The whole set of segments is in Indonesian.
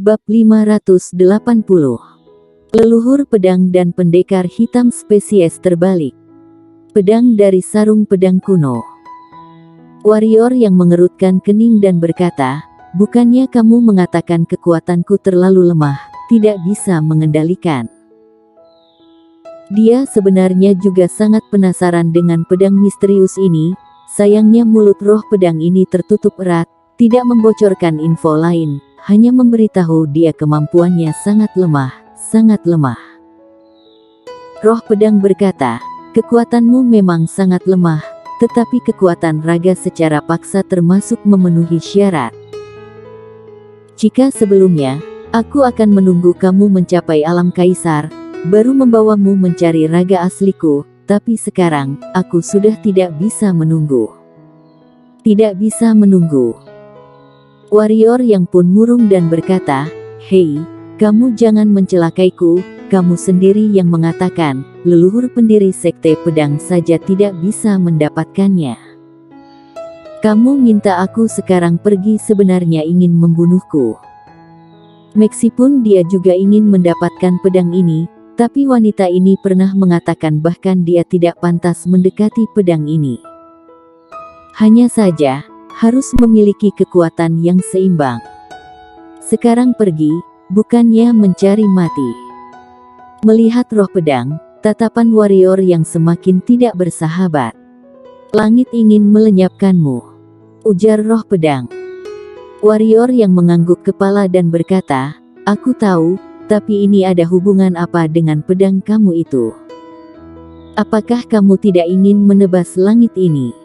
Bab 580. Leluhur pedang dan pendekar hitam spesies terbalik. Pedang dari sarung pedang kuno. Warrior yang mengerutkan kening dan berkata, "Bukannya kamu mengatakan kekuatanku terlalu lemah, tidak bisa mengendalikan?" Dia sebenarnya juga sangat penasaran dengan pedang misterius ini. Sayangnya mulut roh pedang ini tertutup erat, tidak membocorkan info lain, hanya memberitahu dia kemampuannya sangat lemah, sangat lemah. Roh pedang berkata, "Kekuatanmu memang sangat lemah, tetapi kekuatan raga secara paksa termasuk memenuhi syarat. Jika sebelumnya, aku akan menunggu kamu mencapai alam kaisar, baru membawamu mencari raga asliku, tapi sekarang, aku sudah tidak bisa menunggu. Tidak bisa menunggu." Warrior yang pun murung dan berkata, "Hei, kamu jangan mencelakaiku, kamu sendiri yang mengatakan, leluhur pendiri sekte pedang saja tidak bisa mendapatkannya. Kamu minta aku sekarang pergi sebenarnya ingin membunuhku." Meskipun dia juga ingin mendapatkan pedang ini, tapi wanita ini pernah mengatakan bahkan dia tidak pantas mendekati pedang ini. Hanya saja, harus memiliki kekuatan yang seimbang. Sekarang pergi, bukannya mencari mati. Melihat roh pedang, tatapan warrior yang semakin tidak bersahabat. "Langit ingin melenyapkanmu," ujar roh pedang. Warrior yang mengangguk kepala dan berkata, "Aku tahu, tapi ini ada hubungan apa dengan pedang kamu itu? Apakah kamu tidak ingin menebas langit ini?"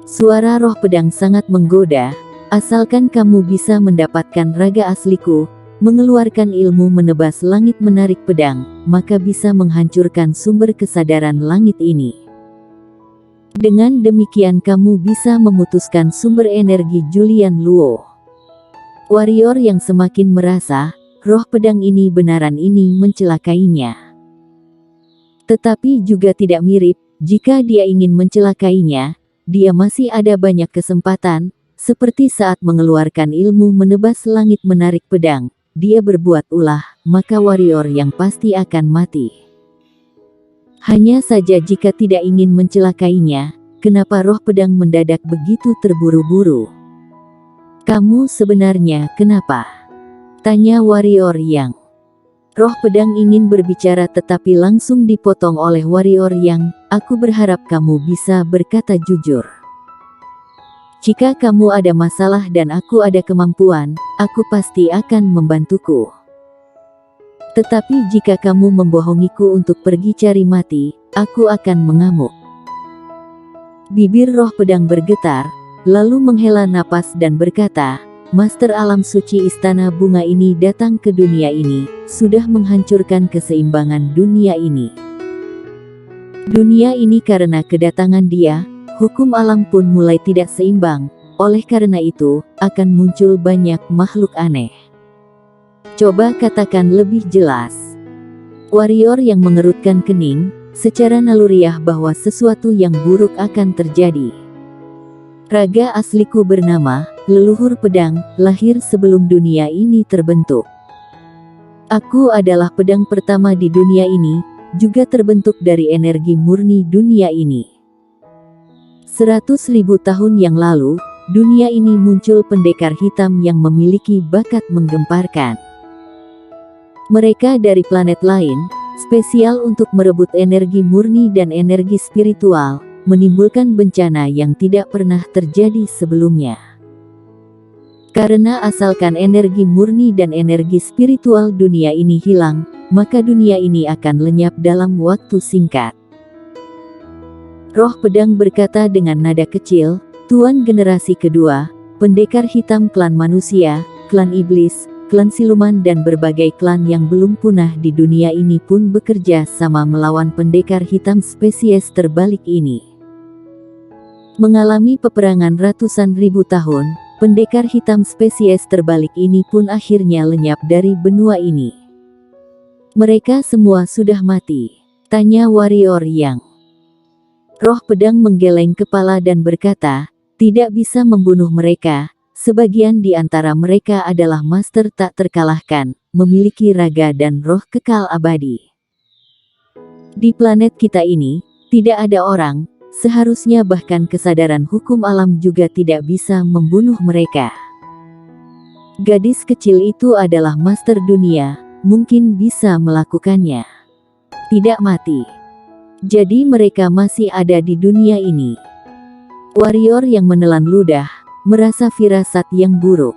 Suara roh pedang sangat menggoda, "Asalkan kamu bisa mendapatkan raga asliku, mengeluarkan ilmu menebas langit menarik pedang, maka bisa menghancurkan sumber kesadaran langit ini. Dengan demikian kamu bisa memutuskan sumber energi Julian Luo." Warrior yang semakin merasa, roh pedang ini benaran ini mencelakainya. Tetapi juga tidak mirip, jika dia ingin mencelakainya, dia masih ada banyak kesempatan, seperti saat mengeluarkan ilmu menebas langit menarik pedang, dia berbuat ulah, maka warrior yang pasti akan mati. Hanya saja jika tidak ingin mencelakainya, kenapa roh pedang mendadak begitu terburu-buru? "Kamu sebenarnya kenapa?" tanya warrior yang. Roh pedang ingin berbicara tetapi langsung dipotong oleh warrior yang, "Aku berharap kamu bisa berkata jujur. Jika kamu ada masalah dan aku ada kemampuan, aku pasti akan membantuku. Tetapi jika kamu membohongiku untuk pergi cari mati, aku akan mengamuk." Bibir roh pedang bergetar, lalu menghela napas dan berkata, "Master alam suci istana bunga ini datang ke dunia ini, sudah menghancurkan keseimbangan dunia ini. Dunia ini karena kedatangan dia, hukum alam pun mulai tidak seimbang, oleh karena itu, akan muncul banyak makhluk aneh. Coba katakan lebih jelas." Warrior yang mengerutkan kening, secara naluriah bahwa sesuatu yang buruk akan terjadi. "Raga asliku bernama leluhur pedang, lahir sebelum dunia ini terbentuk. Aku adalah pedang pertama di dunia ini, juga terbentuk dari energi murni dunia ini. 100.000 tahun yang lalu, dunia ini muncul pendekar hitam yang memiliki bakat menggemparkan. Mereka dari planet lain, spesial untuk merebut energi murni dan energi spiritual, menimbulkan bencana yang tidak pernah terjadi sebelumnya. Karena asalkan energi murni dan energi spiritual dunia ini hilang, maka dunia ini akan lenyap dalam waktu singkat." Roh pedang berkata dengan nada kecil, "Tuan generasi kedua, pendekar hitam klan manusia, klan iblis, klan siluman dan berbagai klan yang belum punah di dunia ini pun bekerja sama melawan pendekar hitam spesies terbalik ini. Mengalami peperangan ratusan ribu tahun, pendekar hitam spesies terbalik ini pun akhirnya lenyap dari benua ini. Mereka semua sudah mati?" tanya warrior yang. Roh pedang menggeleng kepala dan berkata, "Tidak bisa membunuh mereka, sebagian di antara mereka adalah master tak terkalahkan, memiliki raga dan roh kekal abadi. Di planet kita ini, tidak ada orang, seharusnya bahkan kesadaran hukum alam juga tidak bisa membunuh mereka. Gadis kecil itu adalah master dunia, mungkin bisa melakukannya. Tidak mati. Jadi mereka masih ada di dunia ini. Warrior yang menelan ludah, merasa firasat yang buruk.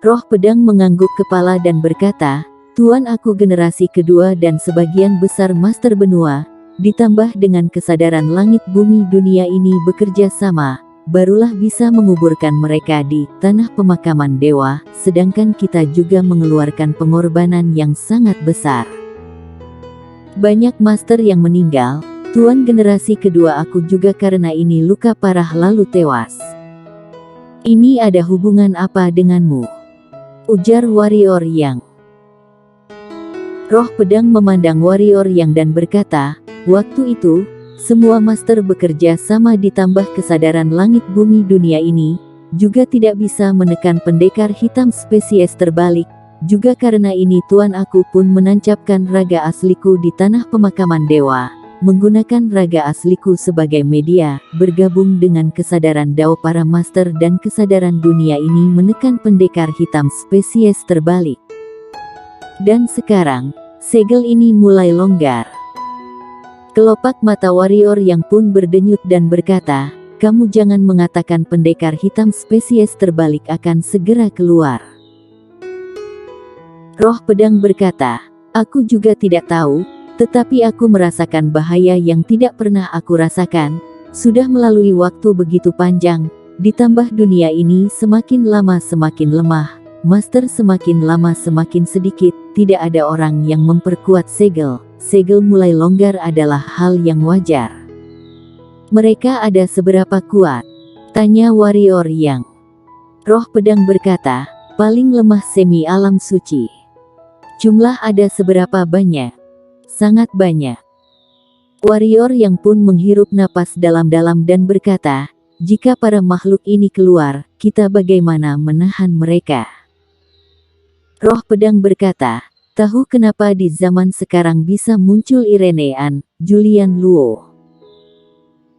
Roh pedang mengangguk kepala dan berkata, Tuan, aku generasi kedua dan sebagian besar master benua, ditambah dengan kesadaran langit bumi dunia ini bekerja sama, barulah bisa menguburkan mereka di tanah pemakaman dewa, sedangkan kita juga mengeluarkan pengorbanan yang sangat besar. Banyak master yang meninggal, Tuan, generasi kedua aku juga karena ini luka parah lalu tewas. Ini ada hubungan apa denganmu? Ujar warrior yang. Roh pedang memandang warrior yang dan berkata, waktu itu, semua master bekerja sama ditambah kesadaran langit bumi dunia ini, juga tidak bisa menekan pendekar hitam spesies terbalik, juga karena ini Tuan aku pun menancapkan raga asliku di tanah pemakaman dewa, menggunakan raga asliku sebagai media, bergabung dengan kesadaran Dao para master dan kesadaran dunia ini menekan pendekar hitam spesies terbalik. Dan sekarang, segel ini mulai longgar. Kelopak mata warrior yang pun berdenyut dan berkata, kamu jangan mengatakan pendekar hitam spesies terbalik akan segera keluar. Roh pedang berkata, aku juga tidak tahu, tetapi aku merasakan bahaya yang tidak pernah aku rasakan, sudah melalui waktu begitu panjang, ditambah dunia ini semakin lama semakin lemah, master semakin lama semakin sedikit, tidak ada orang yang memperkuat segel. Segel mulai longgar adalah hal yang wajar. Mereka ada seberapa kuat? Tanya warrior yang. Roh pedang berkata, paling lemah semi alam suci. Jumlah ada seberapa banyak? Sangat banyak. Warrior yang pun menghirup napas dalam-dalam dan berkata, jika para makhluk ini keluar, kita bagaimana menahan mereka? Roh pedang berkata, tahu kenapa di zaman sekarang bisa muncul Irenean, Julian Luo?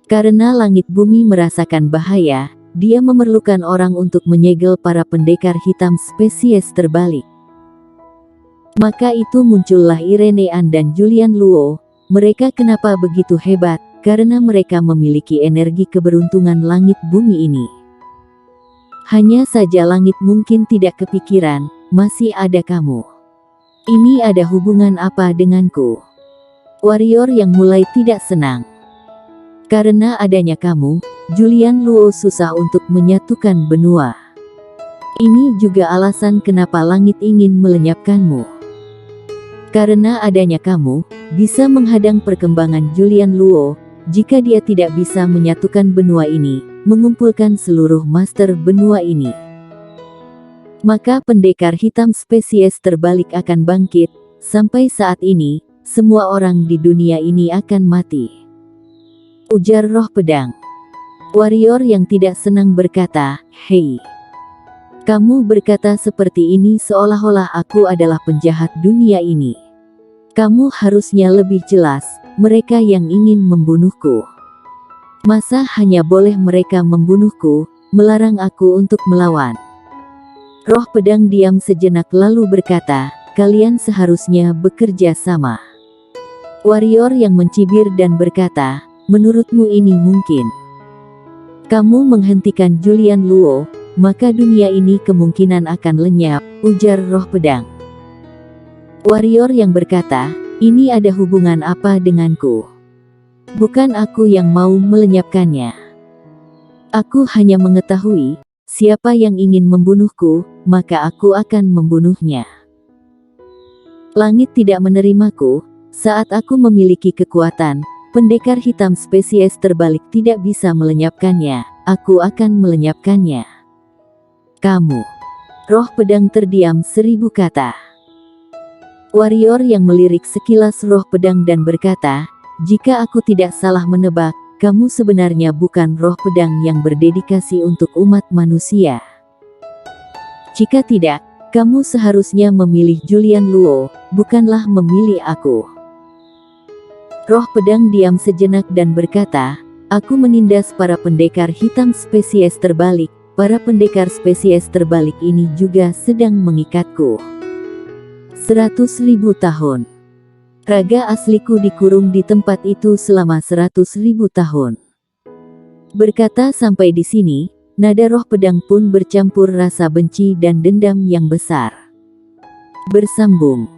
Karena langit bumi merasakan bahaya, dia memerlukan orang untuk menyegel para pendekar hitam spesies terbalik. Maka itu muncullah Irenean dan Julian Luo. Mereka kenapa begitu hebat? Karena mereka memiliki energi keberuntungan langit bumi ini. Hanya saja langit mungkin tidak kepikiran, masih ada kamu. Ini ada hubungan apa denganku? Warrior yang mulai tidak senang. Karena adanya kamu, Julian Luo susah untuk menyatukan benua. Ini juga alasan kenapa langit ingin melenyapkanmu. Karena adanya kamu, bisa menghadang perkembangan Julian Luo, jika dia tidak bisa menyatukan benua ini, mengumpulkan seluruh master benua ini. Maka pendekar hitam spesies terbalik akan bangkit, sampai saat ini, semua orang di dunia ini akan mati. Ujar roh pedang. Warrior yang tidak senang berkata, hei. Kamu berkata seperti ini seolah-olah aku adalah penjahat dunia ini. Kamu harusnya lebih jelas, mereka yang ingin membunuhku. Masa hanya boleh mereka membunuhku, melarang aku untuk melawan? Roh pedang diam sejenak lalu berkata, kalian seharusnya bekerja sama. Warrior yang mencibir dan berkata, menurutmu ini mungkin? Kamu menghentikan Julian Luo, maka dunia ini kemungkinan akan lenyap, ujar roh pedang. Warrior yang berkata, ini ada hubungan apa denganku? Bukan aku yang mau melenyapkannya. Aku hanya mengetahui, siapa yang ingin membunuhku, maka aku akan membunuhnya. Langit tidak menerimaku, saat aku memiliki kekuatan, pendekar hitam spesies terbalik tidak bisa melenyapkannya, aku akan melenyapkannya. Kamu. Roh pedang terdiam 1000 kata. Warrior yang melirik sekilas roh pedang dan berkata, jika aku tidak salah menebak, kamu sebenarnya bukan roh pedang yang berdedikasi untuk umat manusia. Jika tidak, kamu seharusnya memilih Julian Luo, bukanlah memilih aku. Roh pedang diam sejenak dan berkata, aku menindas para pendekar hitam spesies terbalik. Para pendekar spesies terbalik ini juga sedang mengikatku. 100.000 tahun. Raga asliku dikurung di tempat itu selama 100.000 tahun. Berkata sampai di sini, nada roh pedang pun bercampur rasa benci dan dendam yang besar. Bersambung.